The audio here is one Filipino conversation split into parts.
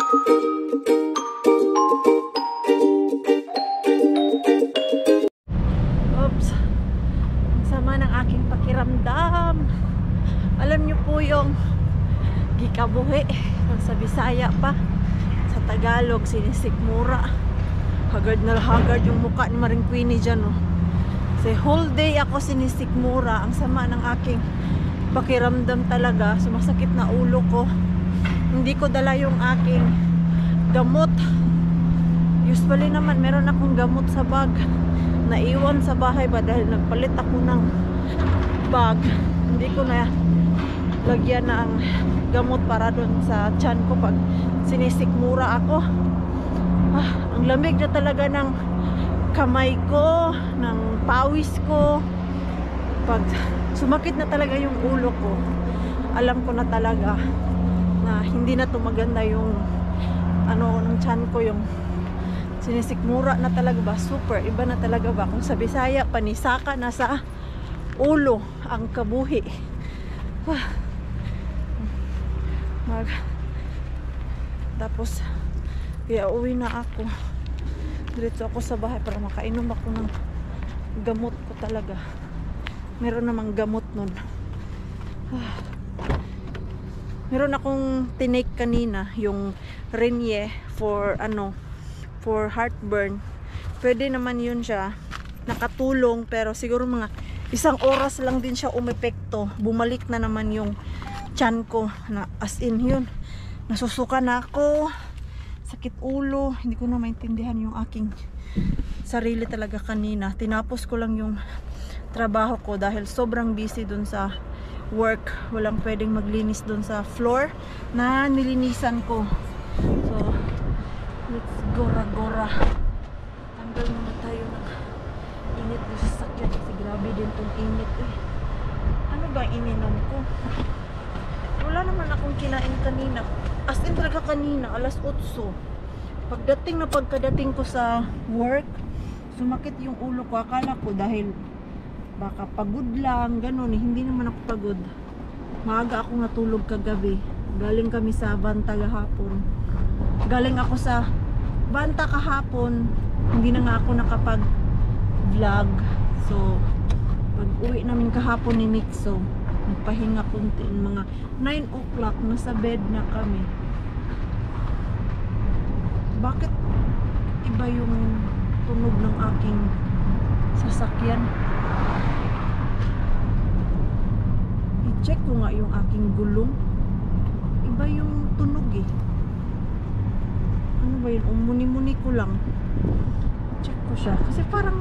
Oops. Ang sama ng aking pakiramdam. Alam niyo po yung gikabuhi. Kung sa Bisaya pa. Sa Tagalog, sinisikmura. Haggard na haggard yung mukha ni Maring Queenie dyan. Oh. Kasi whole day ako sinisikmura. Ang sama ng aking pakiramdam talaga. Sumasakit na ulo ko. Hindi ko dala yung aking gamot. Usually naman meron akong gamot sa bag. Naiwan sa bahay ba dahil nagpalit ako ng bag. Hindi ko na lagyan ng gamot para doon sa tiyan ko pag sinisikmura ako. Ang lamig na talaga ng kamay ko, ng pawis ko. Pag sumakit na talaga yung ulo ko, alam ko na talaga na hindi na to maganda yung ano ng tiyan ko, yung sinisikmura na talaga ba, super iba na talaga ba. Kung sa Bisaya, panisaka na sa ulo ang kabuhi. Tapos kaya uwi na ako, diretso ako sa bahay para makainom ako ng gamot ko talaga. Meron namang gamot nun. Meron akong tinake kanina, yung Renye for ano, for heartburn. Pwede naman yun siya, nakatulong, pero siguro mga 1 oras lang din siya umepekto. Bumalik na naman yung tiyan ko na as in yun. Nasusuka na ako, sakit ulo, hindi ko na maintindihan yung aking sarili talaga kanina. Tinapos ko lang yung trabaho ko dahil sobrang busy dun sa work. Walang pwedeng maglinis dun sa floor na nilinisan ko. So let's gora-gora. Tanggal muna tayo ng init na sasakyan kasi grabe din tong init eh. Ano ba ininom ko? Wala naman akong kinain kanina. As in talaga kanina, alas 8. Pagkadating ko sa work, sumakit yung ulo ko. Akala ko dahil baka pagod lang, ganun eh. Hindi naman ako pagod. Maaga ako natulog kagabi. Galing kami sa Banta kahapon. Galing ako sa Banta kahapon. Hindi na nga ako nakapag-vlog. So, pag uwi namin kahapon ni Mixo, nagpahinga kunti, mga 9 o'clock, nasa bed na kami. Bakit iba yung tunog ng aking sasakyan? I-check ko nga yung aking gulong. Iba yung tunog eh. Ano ba yun? Umuni-muni ko lang. Check ko siya. Kasi parang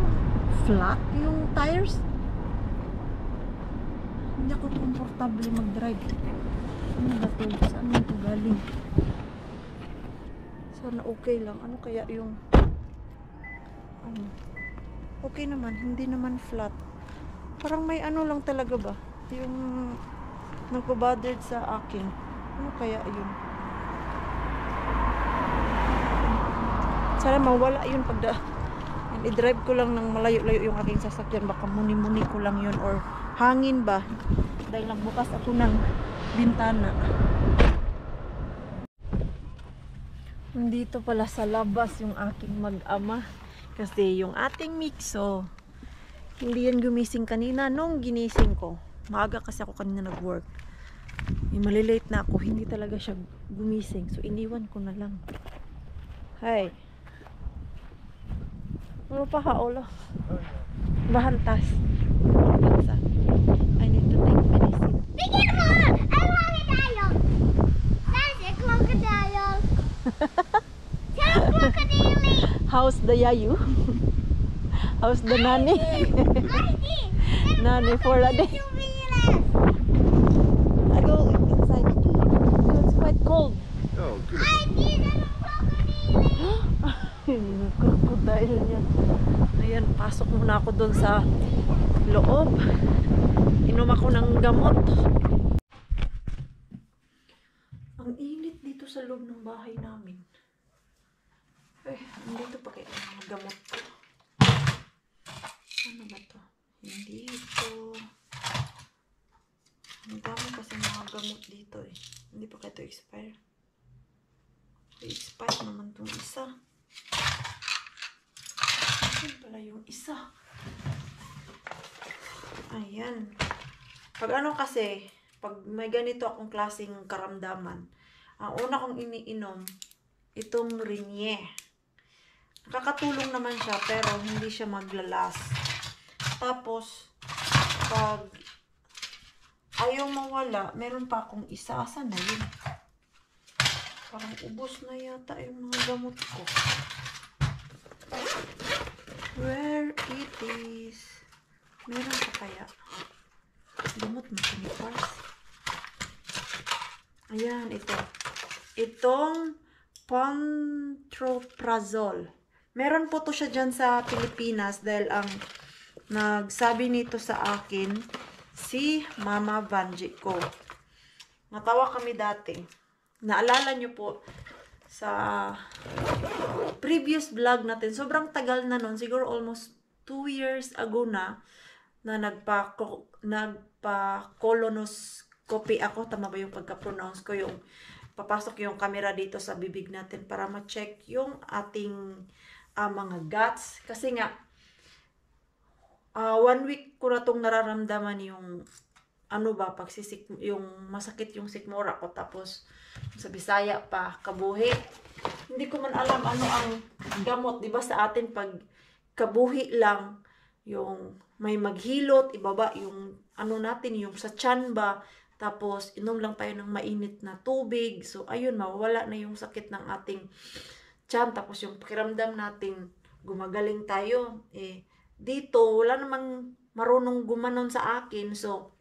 flat yung tires. Hindi ako komportable mag-drive. Ano ba ito? Saan ito galing? Sana okay lang. Ano kaya yung okay naman. Hindi naman flat. Parang may ano lang talaga ba? Yung nagpabothered sa akin. Ano kaya yun? Sana mawala yun pag i-drive ko lang ng malayo-layo yung aking sasakyan. Baka muni-muni ko lang yun or hangin ba? Dahil nagbukas ako ng bintana. Nandito pala sa labas yung aking mag-ama. Kasi yung ating Mixo, hindi yan gumising kanina nung ginising ko. Maaga kasi ako kanina nag-work. Malilate na ako. Hindi talaga siya gumising. So iniwan ko na lang. Hi. Ano pa haolo? Bahantas. I need to take medicine. Bigyan mo! I want a dial! That's a crocodile! Tell crocodile! How's the yayu? How's the nanny? Nanny for a day. I go inside. It's quite cold. Oh, good. I did a crocodile! Crocodile niya. Ayan, pasok muna ako doon sa loob. Inom ako ng gamot. Ang init dito sa loob ng bahay namin. Eh, nandito pa kaya ang mga gamot ko. Ano ba to? Hindi ito. Ang dami kasi mga gamot dito eh. Hindi pa kaya ito expire. I-expire naman itong isa. Ayan pala yung isa. Ayan. Pag ano kasi, pag may ganito akong klaseng karamdaman, ang una kong iniinom, itong Rinye. Nakakatulong naman siya, pero hindi siya maglalas. Tapos, pag ayaw mawala, meron pa akong isa. Asan na yun? Parang ubos na yata yung mga gamot ko. Where it is? Meron pa kaya? Gamot mo ni Pars. Ayan, ito. Itong pantoprazole. Meron po to siya dyan sa Pilipinas dahil ang nagsabi nito sa akin si Mama Vanji ko. Natawa kami dati. Naalala nyo po sa previous vlog natin, sobrang tagal na nun, siguro almost 2 years ago na nagpa-colonoscopy ako. Tama ba yung pagka-pronounce ko? Yung papasok yung camera dito sa bibig natin para ma-check yung ating mga guts. Kasi nga, 1 week ko na itong nararamdaman yung yung masakit yung sikmura ko. Tapos, sa Bisaya pa, kabuhi. Hindi ko man alam ano ang gamot. Diba sa atin, pag kabuhi lang, yung may maghilot, ibaba yung natin, yung sa tiyan ba. Tapos, inom lang tayo ng mainit na tubig. So, ayun, mawawala na yung sakit ng ating tiyan. Tapos, yung pakiramdam natin, gumagaling tayo. Dito, wala namang marunong gumanon sa akin. So,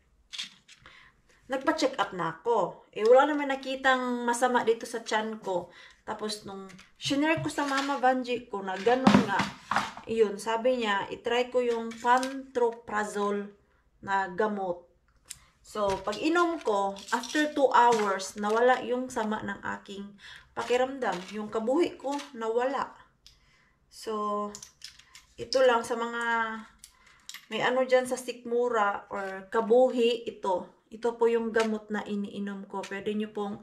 nagpa-check up na ako. Wala naman nakitang masama dito sa tiyan ko. Tapos, nung shinare ko sa Mama Vanji ko na gano'n nga, yun, sabi niya, itry ko yung pantoprazole na gamot. So, pag inom ko, after 2 hours, nawala yung sama ng aking pakiramdam. Yung kabuhi ko, nawala. So, ito lang sa mga may dyan sa sikmura or kabuhi, ito. Ito po yung gamot na iniinom ko. Pwede nyo pong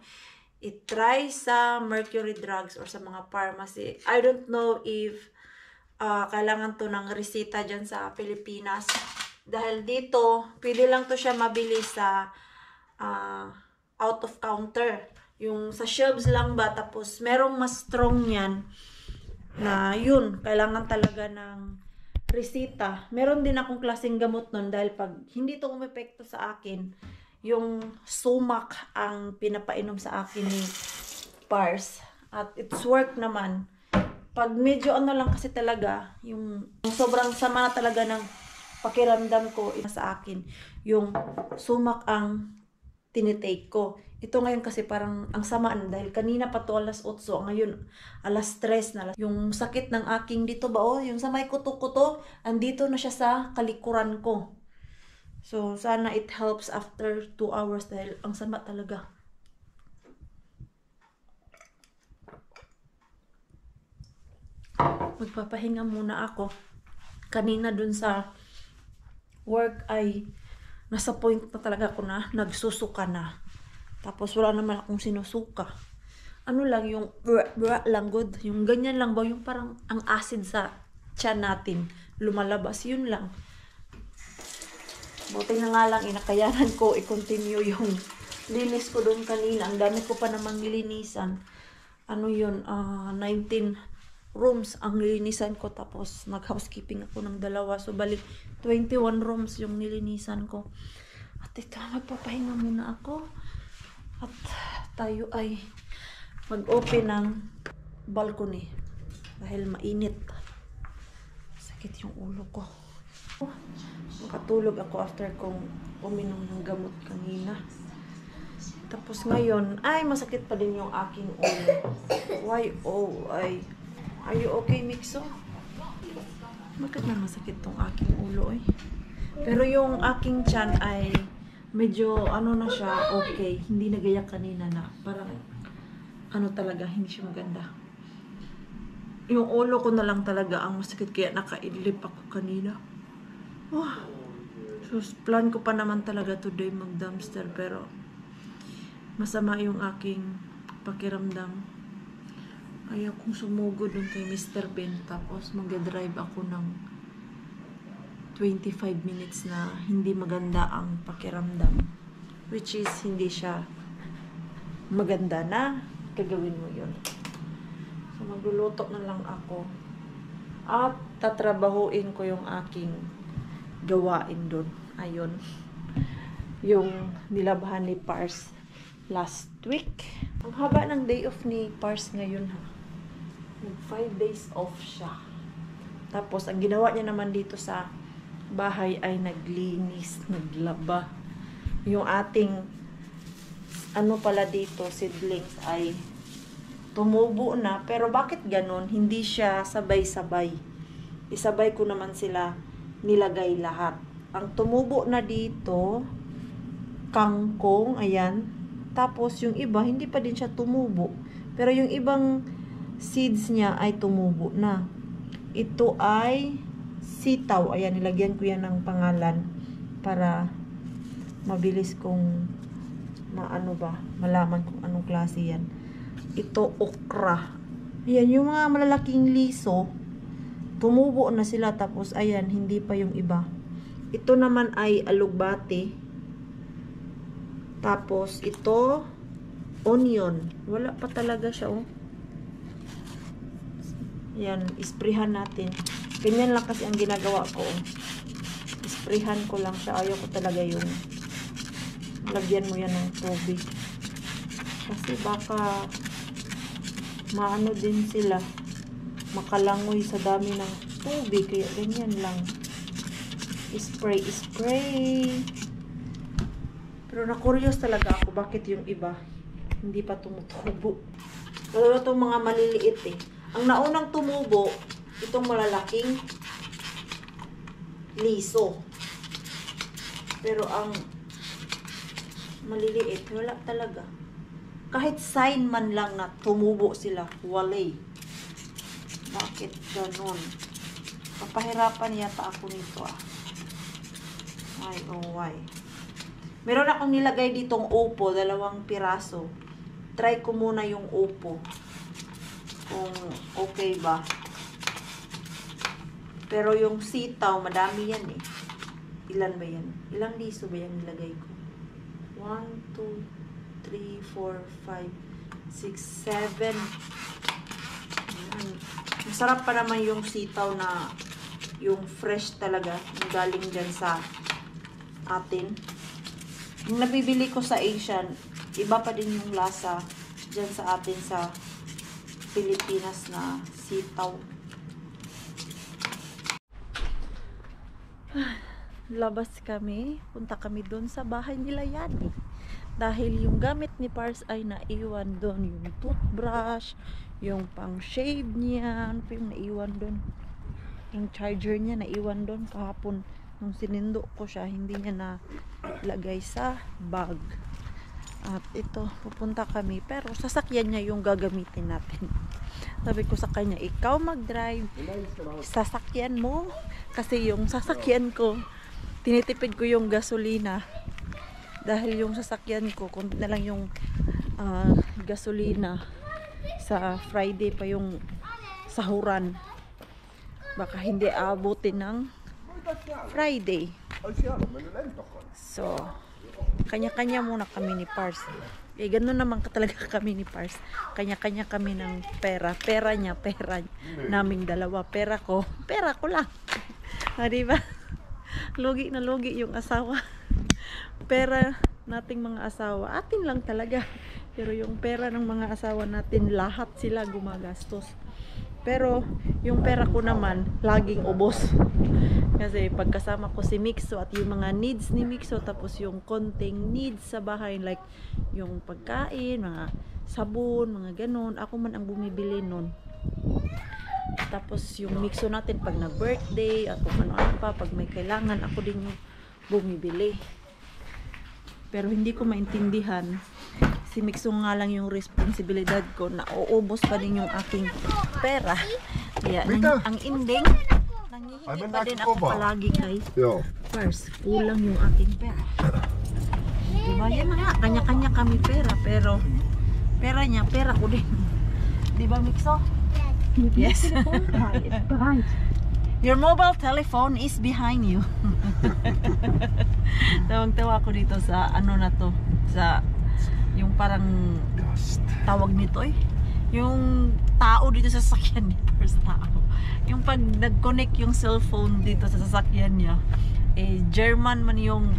itry sa Mercury Drugs or sa mga pharmacy. I don't know if kailangan to ng resita dyan sa Pilipinas. Dahil dito, pwede lang to siya mabili sa out of counter. Yung sa shelves lang ba. Tapos merong mas strong yan na yun, kailangan talaga ng resita. Meron din akong klaseng gamot nun dahil pag hindi to umepekto sa akin, yung sumac ang pinapainom sa akin ni Pars. At it's work naman. Pag medyo lang kasi talaga, yung sobrang sama na talaga ng pakiramdam ko sa akin, yung sumac ang tinitake ko. Ito ngayon kasi parang ang sama na dahil kanina pa to alas 8, ngayon alas 3 na. Yung sakit ng aking dito ba, yung sa may kuto-kuto, andito na siya sa kalikuran ko. So, sana it helps after 2 hours dahil ang sama talaga. Magpapahinga muna ako. Kanina dun sa work ay nasa point na talaga ako na nagsusuka na. Tapos wala naman akong sinusuka. Lang yung lang good. Yung ganyan lang ba, yung parang ang acid sa tiyan natin lumalabas, yun lang. Buti na nga lang inakayanan ko i-continue yung linis ko doon kanina. Ang dami ko pa namang nilinisan. 19 rooms ang nilinisan ko, tapos nag-housekeeping ako ng 2. So balik 21 rooms yung nilinisan ko. At ito, magpapahinga muna ako. At tayo ay mag-open ng balcony dahil mainit. Sakit yung ulo ko. Makatulog ako after kong uminom ng gamot kanina. Tapos ngayon, ay masakit pa din yung aking ulo. Why? Are you okay, Mixo? Bakit na masakit tong aking ulo Pero yung aking tiyan ay medyo na siya, okay. Hindi nagaya kanina na parang talaga, hindi siya maganda. Yung ulo ko na lang talaga ang masakit, kaya nakaidlip ako kanina. So plan ko pa naman talaga today mag-dumpster, pero masama yung aking pakiramdam. Ayaw kong sumugod dun kay Mr. Ben. Tapos mag-drive ako ng 25 minutes na hindi maganda ang pakiramdam. Which is, hindi siya maganda na gagawin mo yun. So, magluluto na lang ako. At tatrabahuin ko yung aking gawain doon. Ayun. Yung nilabahan ni Pars last week. Ang haba ng day off ni Pars ngayon ha. 5 days off siya. Tapos, ang ginawa niya naman dito sa bahay ay naglinis, naglaba. Yung ating ano pala dito, seedlings ay tumubo na. Pero bakit ganon? Hindi siya sabay-sabay. Isabay ko naman sila nilagay lahat. Ang tumubo na dito, kangkong, ayan. Tapos yung iba, hindi pa din siya tumubo. Pero yung ibang seeds niya ay tumubo na. Ito ay sitaw. Ayan, nilagyan ko yan ng pangalan para mabilis kong malaman kung anong klase yan. Ito, okra. Ayan, yung mga malalaking liso, tumubo na sila. Tapos, ayan, hindi pa yung iba. Ito naman ay alugbate. Tapos, ito, onion. Wala pa talaga siya, oh. Ayan, isprehan natin. Ganyan lang kasi ang ginagawa ko, oh. Isprehan ko lang siya. Ayaw ko talaga yung lagyan mo yan ng tubig. Kasi baka maano din sila. Makalangoy sa dami ng tubig. Kaya ganyan lang. Spray. Pero na-curious talaga ako bakit yung iba hindi pa tumutubo. Pero itong mga maliliit eh. Ang naunang tumubo, itong malalaking liso. Pero ang maliliit, wala talaga. Kahit sign man lang na tumubo sila, walay. Bakit ganon? Papahirapan yata ako nito ah. Ay, oh why. Meron akong nilagay ditong upo, 2 piraso. Try ko muna yung upo. Kung okay ba. Pero yung sitaw, madami yan eh. Ilan ba yan? Ilang liso ba yan nilagay ko? 1, 2, 3, 4, 5, 6, 7. Ayan. Masarap pa naman yung sitaw na yung fresh talaga. Yung galing dyan sa atin. Yung nabibili ko sa Asian, iba pa din yung lasa dyan sa atin sa Pilipinas na sitaw. Labas kami. Punta kami doon sa bahay nila Yani. Dahil yung gamit ni Pars ay naiwan doon. Yung toothbrush, yung pang shave niya, ano pa yung naiwan doon. Yung charger niya naiwan doon kahapon. Nung sinindo ko siya, hindi niya nalagay sa bag. At ito, pupunta kami. Pero sasakyan niya yung gagamitin natin. Sabi ko sa kanya, ikaw mag-drive. Sasakyan mo. Kasi yung sasakyan ko, tinitipid ko yung gasolina. Dahil yung sasakyan ko, kunti na lang yung gasolina. Sa Friday pa yung sahuran. Baka hindi abutin ng Friday. So, kanya-kanya muna kami ni Pars. Eh, ganun naman talaga kami ni Pars. Kanya-kanya kami ng pera. Pera niya, pera naming dalawa. Pera ko lang. Diba? Lugi na lugi yung asawa. Pera nating mga asawa, atin lang talaga. Pero yung pera ng mga asawa natin, lahat sila gumagastos. Pero yung pera ko naman, laging ubos. Kasi pagkasama ko si Mixo at yung mga needs ni Mixo, tapos yung konting needs sa bahay, like yung pagkain, mga sabon, mga ganon, ako man ang bumibili nun. Tapos yung Mixo natin pag nag-birthday at kung ano-ano pa, pag may kailangan, ako din yung bumibili. Pero hindi ko maintindihan, si Mixo nga lang yung responsibilidad ko na uubos pa din yung aking pera. Kaya ang ending, nangihingi pa din ako palagi kay Pars. Kulang yung aking pera. Diba yan nga, kanya-kanya kami pera, pero pera niya, pera ko din. Di ba, Mikso? Yes. Yes. Your mobile telephone is behind you. Tawang-tawa ako dito sa ano na to. Sa yung parang tawag nito yung tao dito sa sasakyan niya. First tao. Yung pag nag-connect yung cellphone dito sa sasakyan niya, German man yung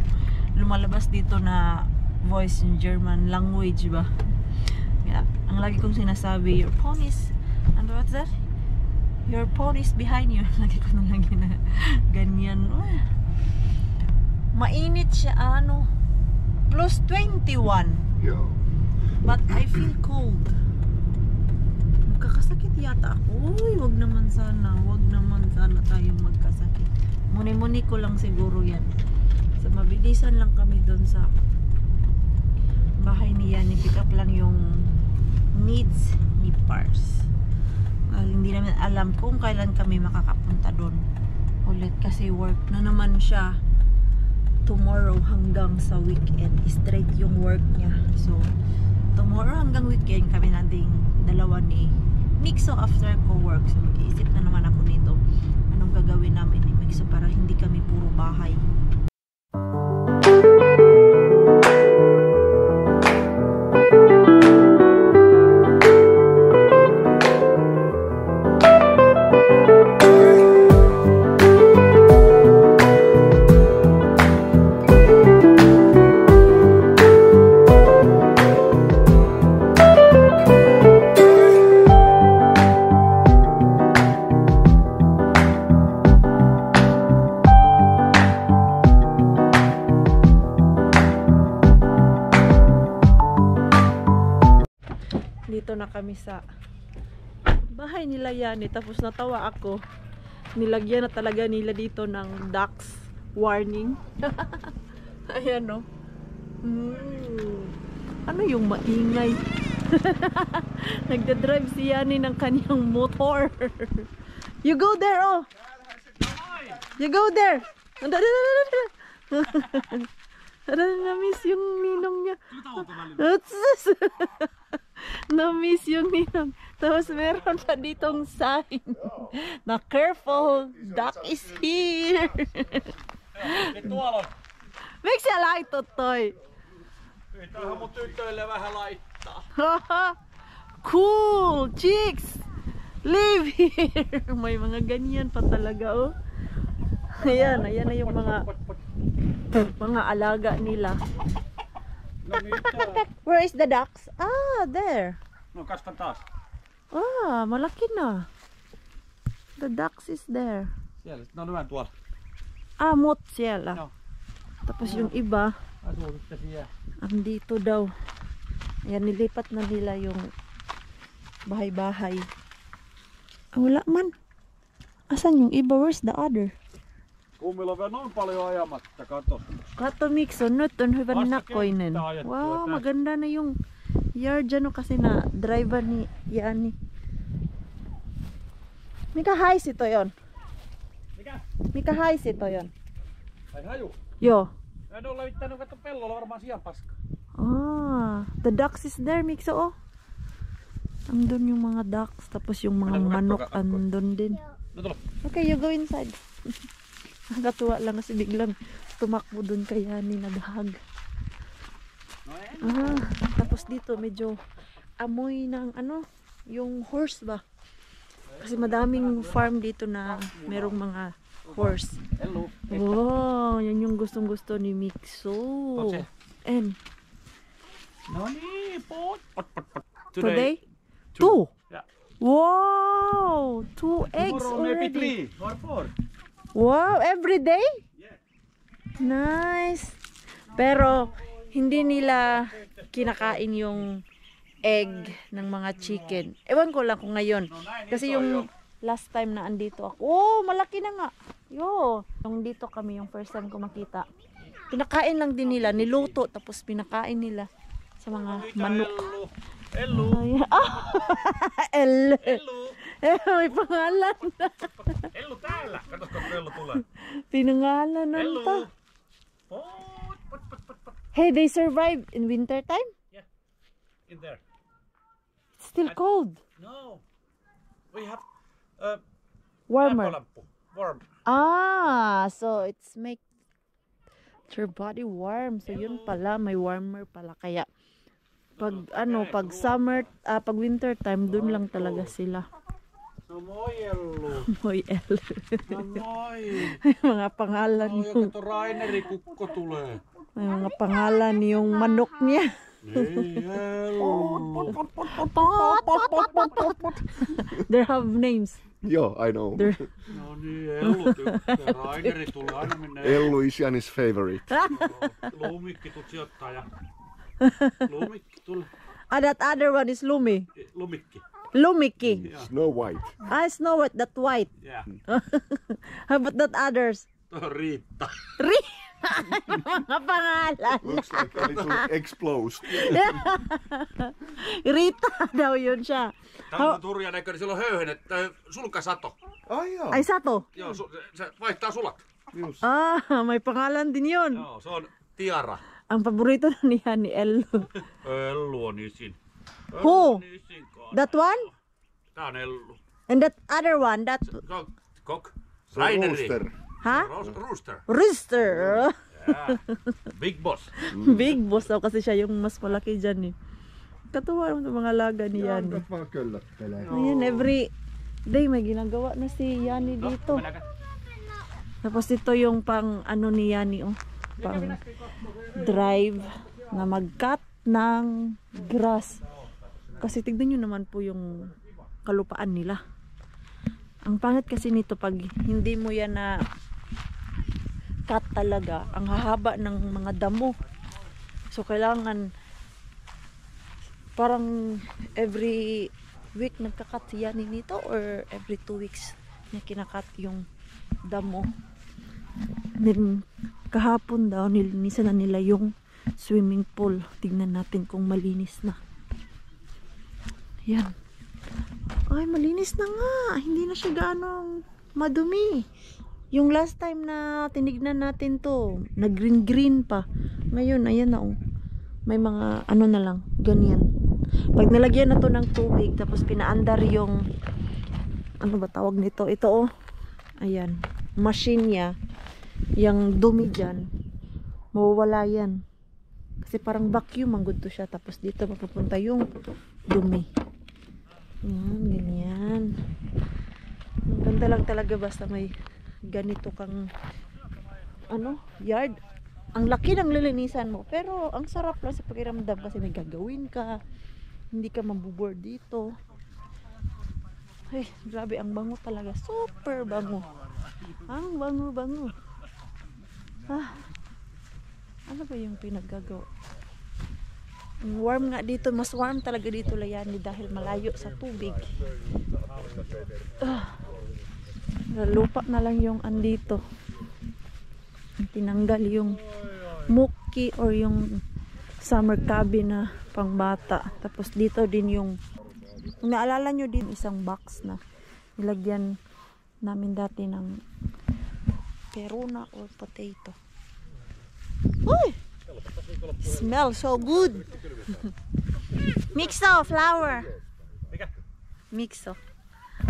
lumalabas dito na voice, yung German language ba. Yeah, ang lagi kong sinasabi, your phone is, and what's that? Your phone is behind you. Lagi ko na lagi na ganyan. Mainit siya, ano, plus 21. But I feel cold. Magkakasakit yata ako. Uy, wag naman sana tayong magkasakit. Muni-muni ko lang siguro yan. So mabilisan lang kami doon sa bahay niya. Ni-pick up lang yung needs ni Pars. Hindi namin alam kung kailan kami makakapunta doon ulit kasi work na naman siya tomorrow hanggang sa weekend. Straight yung work niya. So tomorrow hanggang weekend kami nating dalawa ni Mikso after ko work. So mag-iisip na naman ako nito anong gagawin namin ni Mikso para hindi kami puro bahay. Dito na kami sa bahay nila Yani. Tapos natawa ako. Nilagyan na talaga nila dito ng ducks warning. Ayan o. Ano yung maingay? Nagdadrive si Yani ng kanyang motor. You go there, oh. You go there. Na-miss yung ninong niya. Na-miss yung ninong. Tapos meron pa ditong sign na careful, duck is here. Miksi sä laitot toi? Tähän mun tytöille vähän laittaa. Cool, chicks! Live here! May mga ganyan pa talaga, oh. Ayan na yung mga alaga nila. No niin, tää. Where is the ducks? Ah, there. No kastan taas. Ah, malaki na. The ducks is there. Siellä, no lyön tuolla. Ah, mot siellä. No. Tapos yung iba, Asuu sitten siellä. andito daw. Ayan, nilipat na nila yung bahay-bahay. Ah, wala man. Asan yung iba? Where's the other? Kummilla on vielä noin paljon ajamatta, kato. Kato Mikso, nyt on hyvän Vasta nakoinen. kenttä ajettua Wow, tästä. maganda na yung yard dyan, kasi na driver ni Yani. Mikä haisi toi on? Mikä? Mikä haisi toi on? Ai haju. Joo. En ole levittänyt, kato pellolla varmaan sianpaska. Ah, the ducks is there, Mikso, oh. Andun yung mga ducks, tapos yung mga Ano, manok kakak- andun din. No tulo. Okay, you go inside. Nakakatuwa lang kasi biglang tumakbo dun kay Yani, naghag. Ah, tapos dito medyo amoy ng ano, yung horse ba? Kasi madaming farm dito na merong mga horse. Hello. Wow, yan yung gustong-gusto ni Mikso. Totse. And No niin, pot. Pot. today? Two. Yeah. Wow, 2 eggs Tomorrow maybe already. 3 or 4. Wow, every day? Yeah. Nice. Pero hindi nila kinakain yung egg ng mga chicken. Ewan ko lang kung ngayon. Kasi yung last time na andito ako. Oh, malaki na nga. Yo, yung dito kami yung first time ko makita. Pinakain lang din nila, niluto tapos pinakain nila sa mga manok. Hello. Ay, ah, El. Hello. May pangalan. Hello täällä. Kato, kun Hello tulee. Pinangalan na Hello. to. Pot. Hey, they survive in winter time? In there. It's still cold. No. We have Warmer. lämpölamppu. Warm. Ah, so it's make your body warm. So yun pala, may warmer pala. Kaya pag pag summer, pag winter time, dun lang talaga sila. No moi Ellu. Moi El. No moi. May mga pangalan No, yung, kato Raineri kukko tulee. may mga pangalan yung manok niya. Ei Ellu. They have names. Joo, I know. They're No niin, Ellu tykkää. Raineri tulee aina minne. Ellu is Janis favorite. Lumikki tuu sijoittaa ja... Lumikki tule. that other one is Lumi. Lumikki. Lumiki. Snow White. I Snow White, that white. Yeah. How about that others? Tuo on Riitta. Mga pangalan. Looks like a little exposed. Rita daw yun siya. Tää on turja näköinen, sillä on höyhenet, sulkasato. Ai jaa. Ay, Sato. Joo, se vaihtaa sulat. Just. May pangalan din yun. Joo, se on Tiara. Ang paborito na niya ni Ellu. Ellu on isin. Who? Isin kanssa. That one? Tää on Ellu. And that other one, that... Kok. Se on Raineri. rooster. Ha? Rooster. Rooster. Yeah. Big boss. Big boss daw kasi siya yung mas malaki dyan eh. Katuwa naman ang mga laga ni Yani. Jankat vaan köllöttelee. Ayan, every day may ginagawa na si Yani dito. Tapos ito yung pang ano ni Yani, oh. Pang drive na mag-cut ng grass. Kasi tignan nyo naman po yung kalupaan nila. Ang pangit kasi nito pag hindi mo yan na cut talaga, ang hahaba ng mga damo. So kailangan parang every week nagka-cut si Yani nito or every 2 weeks niya kinakat yung damo. Then kahapon daw nilinisan na nila yung swimming pool. Tingnan natin kung malinis na. Yan. Ay, malinis na nga. Hindi na siya ganong madumi. Yung last time na tinignan natin to, nag-green-green pa. Ngayon, ayan na oh. May mga ano na lang, ganyan. Pag nalagyan na to ng tubig, tapos pinaandar yung, ano ba tawag nito? Ito oh. Ayan. Machine niya. Yung dumi dyan. Mawawala yan. Kasi parang vacuum ang good to siya. Tapos dito mapupunta yung dumi. Yan, ganyan. Ang ganda lang talaga basta may ganito kang ano, yard. Ang laki ng lilinisan mo. Pero ang sarap lang sa pakiramdam kasi may gagawin ka. Hindi ka mabubor dito. Ay, grabe, ang bango talaga. Super bango. Ang bango-bango. Ano ba yung pinaggagawa? Ang warm nga dito, mas warm talaga dito Layani dahil malayo sa tubig. Lupa na lang yung andito. Tinanggal yung muki or yung summer cabin na pangbata. Tapos dito din yung, kung naalala nyo din isang box na nilagyan namin dati ng peruna or potato. Uy! Smell so good. Mixo, flower. Mixo.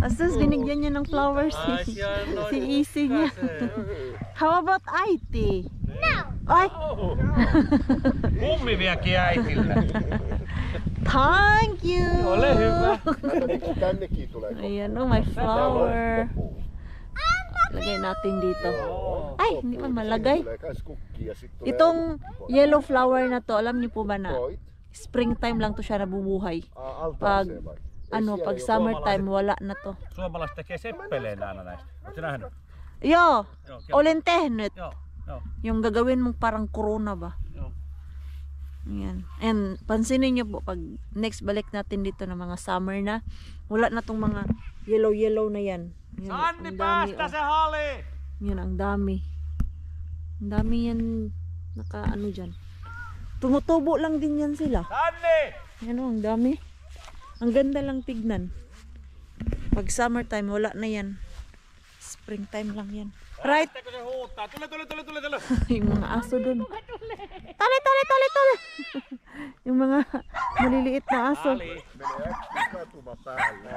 Astos, binigyan niya ng flowers si Isi niya. How about Aiti? No. Ay! Mummi viekin äitille. Thank you! Ole hyvä. Kato miksi tännekin tulee kohta. Ayan oh, my flower. Lagay natin dito. Ay, hindi man malagay. Tulee kans kukkia, sit tulee Itong yellow flower na to, alam niyo po ba na Koit. springtime lang to siya nabubuhay. Pag Pag summertime wala na to. Suomalaiset tekee seppeleitä aina näistä. Oletko nähnyt? Yo, Joo, olentehnet. Joo, joo. Yung gagawin mong parang corona ba? Joo. Ayan. And pansinin niyo po pag next balik natin dito ng mga summer na, wala na tong mga yellow na yan. Yan, Sanni ang dami, päästä oh. se hali! Yan, ang dami. Ang dami yan naka ano dyan. Tumutubo lang din yan sila. Sanni! Yan o, ang dami. Ang ganda lang tignan. Pag summertime, wala na yan. Springtime lang yan. Right? Kun se huuttaa. Tule. Yung mga aso dun. Tali! Yung mga maliliit na aso. Ali. Menee äkkiä katuma päälle.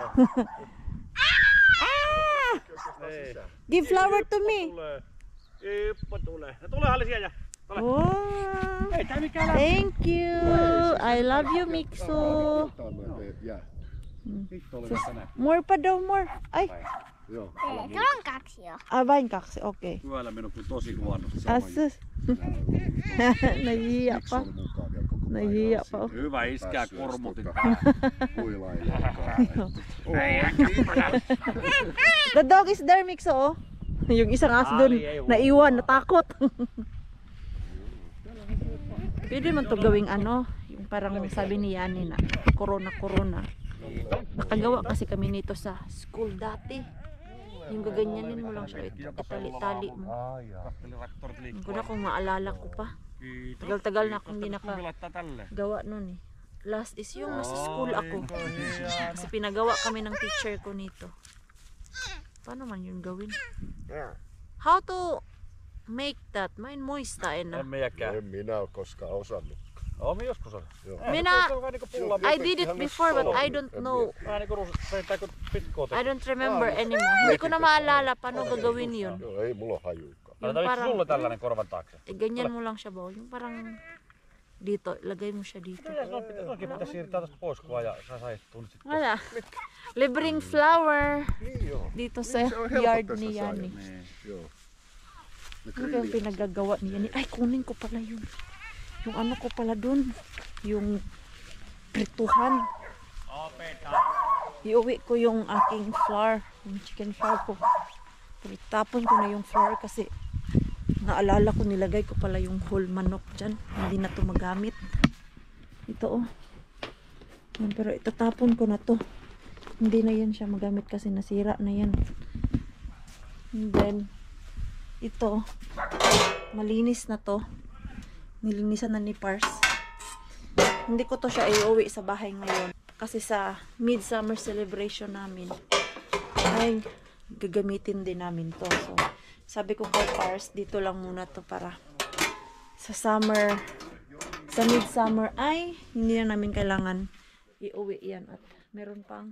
Ei. Give flower to me. Tulee. Ippo tulee. Ja tule Ali siellä. Tule. Oh, Ei tää mikään lämmin. thank you. I love you, Miksu. Otetaan noin teet jää. Vittu oli vasta näin. More pa daw, more. Ay, Joo. Se on 2 jo. vain 2, okei. Yöllä minun kun tosi huonosti. Asus. Nahiya pa. Yksi oli mukaan vielä koko Nahiya pa. Hyvä iskää Päässyt edes kurmutin. huilailemaan. The dog is there, Miksu, oh. Yung isang aso dun, naiwan, natakot. Pwede man to gawing ano, yung parang sabi ni Yani na corona. Nakagawa kasi kami nito sa school dati. Yung gaganyanin mo lang siya, itali-tali mo. Hindi ko na kung maalala ko pa. Tagal-tagal na akong hindi nakagawa nun eh. Last is yung nasa school ako. Kasi pinagawa kami ng teacher ko nito. Paano man yun gawin? How to make that? Main muista enää. En minäkään. En minä ole koskaan osannut. Oon joskus on. I did it before but I don't know. Vähän niinku peittääkö pitkoa I don't remember anymore. Hindi ko na maalala paano gagawin yun. Joo, ei mulla ole hajuakaan. Yung Antaa parang, sulle tällainen korvan taakse. ganyan mo lang siya ba? Yung parang dito, lagay mo siya dito. Noinkin pitäisi siirtää tästä pois kun ja sä sait tunnistit. Wala. Libreng flower Niin joo. dito sa Se on yard helppo ni tässä Yani. saada. Joo. Ne Ano kayong pinagagawa ni Yani? Ay, kunin ko pala yun. Yung ano ko pala dun. Yung prituhan. Iuwi ko yung aking flour. Yung chicken flour ko. Pero tapon ko na yung flour kasi naalala ko nilagay ko pala yung whole manok dyan. Hindi na to magamit. Ito oh. Yan, pero itatapon ko na to. Hindi na yan siya magamit kasi nasira na yan. And then, ito, malinis na to. Nilinisan na ni Pars. Hindi ko to siya iuwi sa bahay ngayon. Kasi sa midsummer celebration namin, ay gagamitin din namin to. So, sabi ko kay Pars, dito lang muna to para sa summer, sa midsummer ay hindi na namin kailangan iuwi yan. At meron pang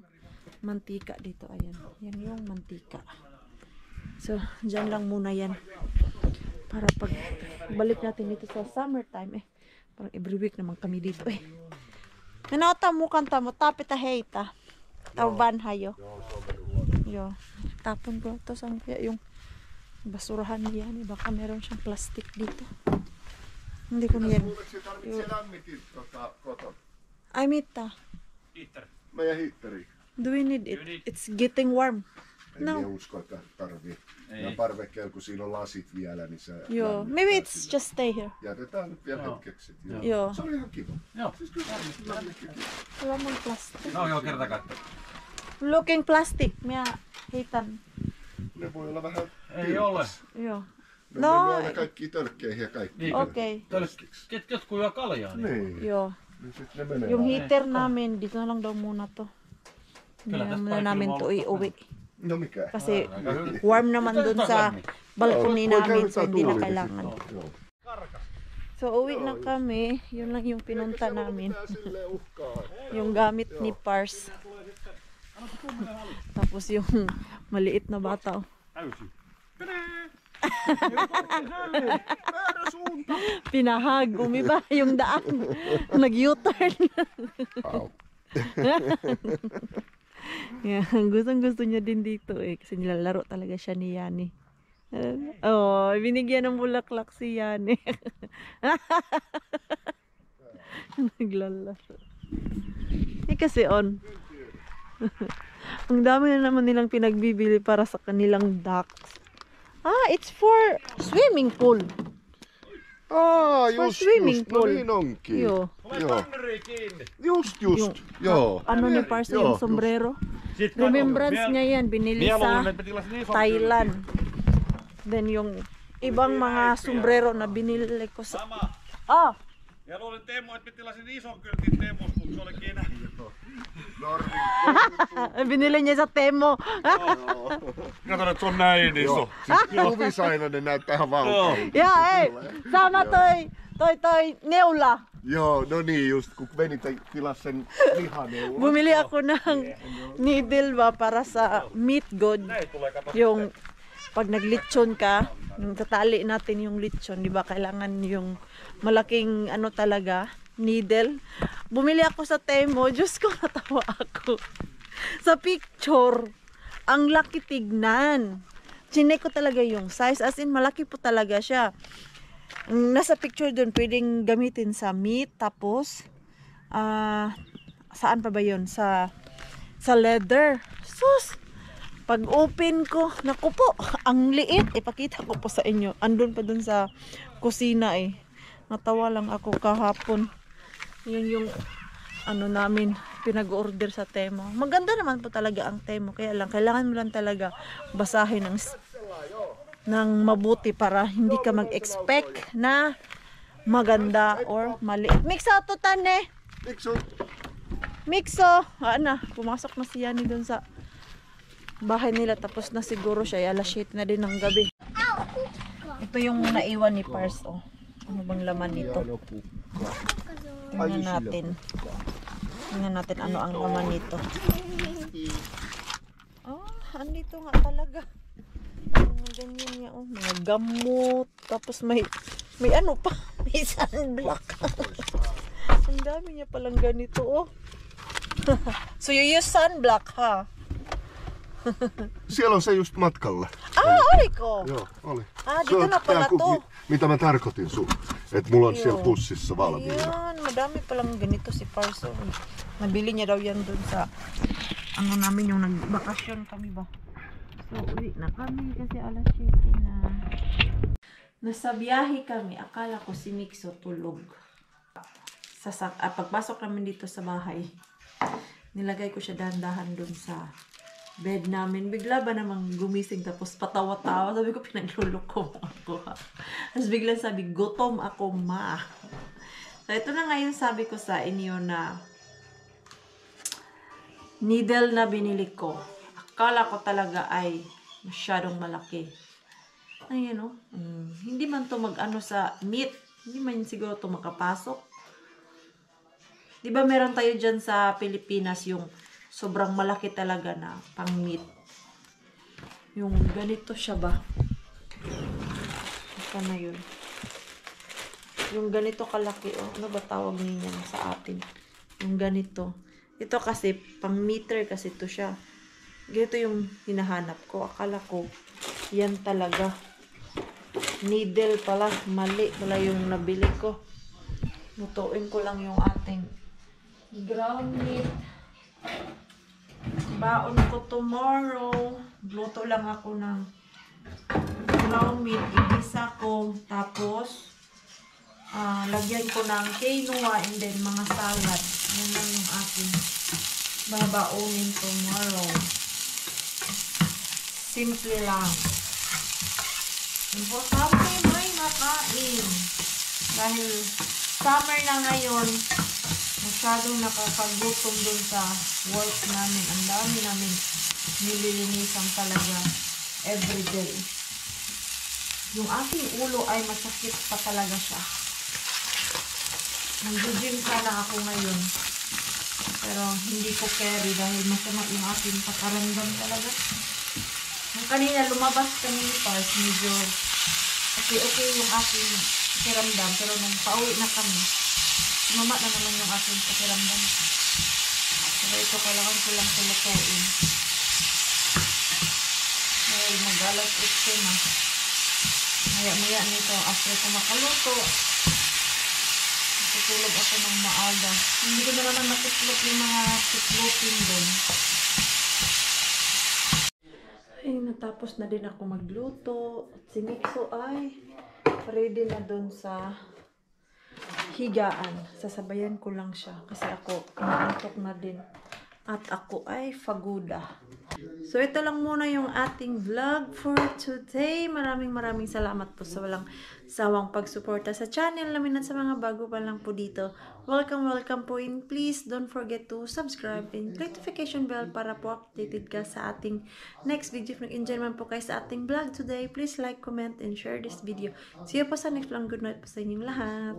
mantika dito. Ayan. Yan yung mantika. So, dyan lang muna yan. Para pag balik natin dito sa summertime parang every week naman kami dito Nanota mo kanta mo, tapit a heita. Taban hayo. Yo. Tapon ko to sa yung basurahan niya ni baka meron siyang plastic dito. Hindi ko niyan. Luuleeko tarvitsee lämmitin kotona? Ay Mita, Meidän hitteri. do we need it? It's getting warm. En No. minä usko, että tarvii. Ja parvekkeella, kun siinä on lasit vielä, niin se Yo, lämmittää maybe it's sinne. just stay here. Jätetään nyt vielä hetkeksi. Joo. Joo. Se oli ihan kiva. Joo. Siis kyllä lämmitti. Wala mong plastic. No joo, kerta katso. Looking plastic. Minä heitän. Ne voi olla vähän Ei ole. Joo. Ne No, on mennyt aina kaikkiin tölkkeihin ja kaikkiin. Niin. okei. Jotkut juo kaljaa. Niin. Joo. Niin sit ne menee Yung vaan. heater namin, dito na lang daw muna to. Kyllä Hindi tästä na pari namin kiloa to iuwi. No mikä? Kasi warm naman dun sa balcony namin, so hindi na kailangan. Joo. So uwi na kami, yun lang yung pinunta namin. Pitää silleen uhkaa. Yung gamit ni Pars. Tapos yung maliit na bata. Täysin. Väärä suunta! Pinahag, umiba yung daan. Nag-U-turn. Au. Yan, gustong-gusto niya din dito kasi nilalaro talaga siya ni Yani. Oh, binigyan ng bulaklak si Yani. Naglalaro. Kasi on. Ang dami na naman nilang pinagbibili para sa kanilang ducks. Ah, it's for swimming pool. For swimming No pool. niin onkin. Joo. Joo. Just. Yung- Joo. Ano ni Pars yung sombrero? Remembrance niya yan, binili sa Thailand. Then yung ibang mga sombrero na binili ko sa... Ah! Ja luulin Teemu, että mä tilasin ison kyltin Teemus, mutta se olikin enää. Binili niya sa Temo. Kato, että se on näin iso. Siis kuvissa aina ne näyttää ihan valkeilta. Ja ei, sama toi neula. Joo, no niin just, kun Veni tilasi sen lihaneula. Bumili ako ng needle ba para sa meat good. Näin tulee, kato. Yung pag naglitsyon ka, yung tatali natin yung litsyon, di ba? Kailangan yung malaking ano talaga, needle. Bumili ako sa Temo, Diyos ko, natawa ako. Sa picture, ang laki tignan. Chinek ko talaga yung size, as in malaki po talaga siya. Nasa picture dun, pwedeng gamitin sa meat, tapos, saan pa ba yun? Sa leather. Sus! Pag open ko, naku po, ang liit. Ipakita ko po sa inyo. Andun pa dun sa kusina eh. Natawa lang ako kahapon. Yun yung ano namin, pinag-order sa Temo. Maganda naman po talaga ang Temo. Kaya lang, kailangan mo lang talaga basahin ng mabuti para hindi ka mag-expect na maganda or maliit. Mixo to tane! Mixo! Ano, pumasok na si Yani dun sa bahay nila, tapos na siguro siya. Alas 7 na din ng gabi. Ito yung naiwan ni Pars. Oh. Ano bang laman nito? Tingnan natin. Tingnan natin ano ang laman nito. Andito nga talaga. Mga ganyan niya. Oh. Mga gamot. Tapos may ano pa. May sunblock. Ang dami niya palang ganito. Oh. So you use sunblock, ha? Siellä on se just matkalla. Oliko? Joo, oli. Dito na pala to. Mitä mä tarkoitin sun? Että mulla on siellä pussissa valmiina. Ayan, madami palang ganito si Parso. Nabili niya daw yan dun sa ano namin, yung nagbakasyon kami ba. So, uwi na kami kasi alas 7 na. Nasa biyahe kami, akala ko si Mixo tulog. Pagpasok namin dito sa bahay, nilagay ko siya dahan-dahan dun sa bed namin. Bigla ba namang gumising tapos patawa-tawa. Sabi ko, pinagluloko mo ako. Tapos biglang sabi, gutom ako, ma. So, ito na ngayon sabi ko sa inyo na needle na binili ko. Akala ko talaga ay masyadong malaki. Ayan o. Hindi man to mag-ano sa meat. Hindi man siguro to makapasok. Diba meron tayo dyan sa Pilipinas yung sobrang malaki talaga na pang meat. Yung ganito siya ba? Ito na yun. Yung ganito kalaki. Oh, ano ba tawag niya sa atin? Yung ganito. Ito kasi, pang meter kasi ito siya. Ganito yung hinahanap ko. Akala ko, yan talaga. Needle pala. Mali pala yung nabili ko. Lutuin ko lang yung ating ground meat. Baon ko tomorrow. Luto lang ako ng ground meat. Igisa ko. Tapos, lagyan ko ng quinoa and then mga salad. Yan lang yung aking babaonin tomorrow. Simple lang. Importante may makain. Dahil summer na ngayon, masyadong nakakagutom dun sa work namin. Ang dami namin nililinisan talaga everyday. Yung aking ulo ay masakit pa talaga siya. Nag-gym sana ako ngayon. Pero hindi ko carry dahil masama yung aking pakaramdam talaga. Nung kanina lumabas kami ni Pars, medyo okay yung aking pakiramdam. Pero nung pauwi na kami, sumama na naman yung aking pakiramdam. Pero ito kailangan ko lang tulutuin. Dahil mag-alas 8 na. Maya nito, after ko makaluto, natutulog ako ng maaga. Hindi ko na naman matiklop yung mga tiklopin doon. Ay, natapos na din ako magluto. At si Mixo ay ready na doon sa higaan. Sasabayan ko lang siya kasi ako inaantok na din. At ako ay faguda. So, ito lang muna yung ating vlog for today. Maraming salamat po sa walang sawang pagsuporta sa channel namin at sa mga bago pa lang po dito. Welcome po, and please don't forget to subscribe and click notification bell para po updated ka sa ating next video. Kung enjoy man po kayo sa ating vlog today, please like, comment, and share this video. See you po sa next vlog. Good night po sa inyong lahat.